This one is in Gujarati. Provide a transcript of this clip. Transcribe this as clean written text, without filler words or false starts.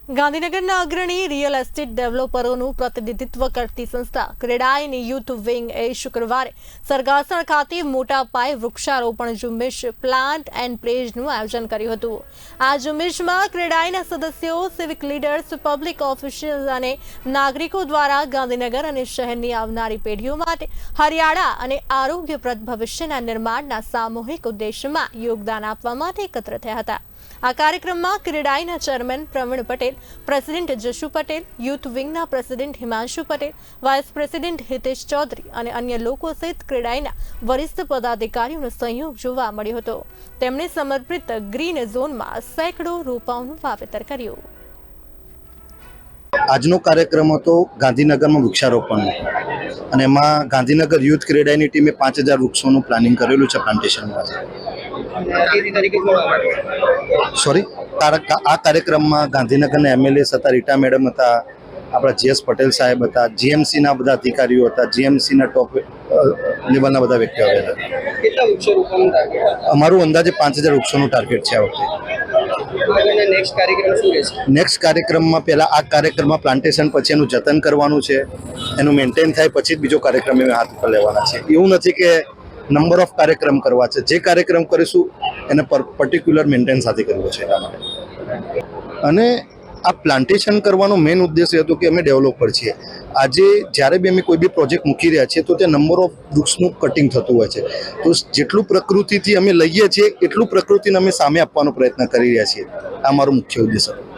ગાંધીનગરના અગ્રણી રિયલ એસ્ટેટ ડેવલપરોનું પ્રતિનિધિત્વ કરતી સંસ્થા ક્રેડાઈની યુથ વિંગ એ શુક્રવારે સરગાસણ ખાતે મોટા પાયે વૃક્ષારોપણ ઝુંબેશ પ્લાન્ટ એન્ડ પ્લેઝનું આયોજન કર્યું હતું। આ ઝુંબેશમાં ક્રેડાઈના સદસ્યો, સિવિક લીડર્સ, પબ્લિક ઓફિશિયલ્સ અને નાગરિકો દ્વારા ગાંધીનગર અને શહેરની આવનારી પેઢીઓ માટે હરિયાળા અને આરોગ્યપ્રદ ભવિષ્યના નિર્માણના સામૂહિક ઉદ્દેશ્યમાં યોગદાન આપવા માટે એકત્ર થયા હતા। આ કાર્યક્રમમાં ક્રેડાઈના chairman Pravin Patel, president Jashu Patel, youth વિંગના president Himanshu Patel, vice president Hitesh Chaudhary અને અન્ય લોકો સહિત ક્રેડાઈના વરિષ્ઠ પદાધિકારીઓનો સહયોગ જોવા મળ્યો હતો। તેમણે સમર્પિત ગ્રીન ઝોનમાં સેંકડો રોપાઓનું વાવેતર કર્યું। આજનો કાર્યક્રમ હતો ગાંધીનગરમાં વૃક્ષારોપણનો અને એમાં ગાંધીનગર યુથ ક્રેડાઈની ટીમે 5000 વૃક્ષોનું પ્લાનિંગ કરેલું છે પ્લાન્ટેશનમાં। સોરી, આ કાર્યક્રમમાં ગાંધીનગરના એમએલએ હતા, રીટા મેડમ હતા, આપણા જીએસ પટેલ સાહેબ હતા, જીએમસીના બધા અધિકારીઓ હતા, જીએમસીના ટોપ લેવલના બધા વ્યક્તિઓ હતા। કેટલા વૃક્ષો રોપવાનું ટાર્ગેટ? અમારું અંદાજે 5000 વૃક્ષોનું ટાર્ગેટ છે આ વખતે। નેક્સ્ટ કાર્યક્રમ શું રહેશે? નેક્સ્ટ કાર્યક્રમમાં પહેલા આ કાર્યક્રમમાં પ્લાન્ટેશન પછી એનું જતન કરવાનું છે, એનું મેન્ટેન થાય પછી જ બીજો કાર્યક્રમ એ હાથ પર લેવાના છે। એવું નથી કે નંબર ઓફ કાર્યક્રમ કરવા છે, જે કાર્યક્રમ કરીશું એને પર્ટિક્યુલર મેન્ટેન સાથે કરવો છે એટલા માટે। અને આ પ્લાન્ટેશન કરવાનો મેઇન ઉદ્દેશ્ય હતો કે અમે ડેવલપર છીએ, આજે જ્યારે બી અમે કોઈ બી પ્રોજેક્ટ મૂકી રહ્યા છીએ તો તે નંબર ઓફ વૃક્ષનું કટિંગ થતું હોય છે, તો જેટલું પ્રકૃતિથી અમે લઈએ છીએ એટલું પ્રકૃતિને અમે સામે આપવાનો પ્રયત્ન કરી રહ્યા છીએ। આ મારો મુખ્ય ઉદ્દેશ હતો।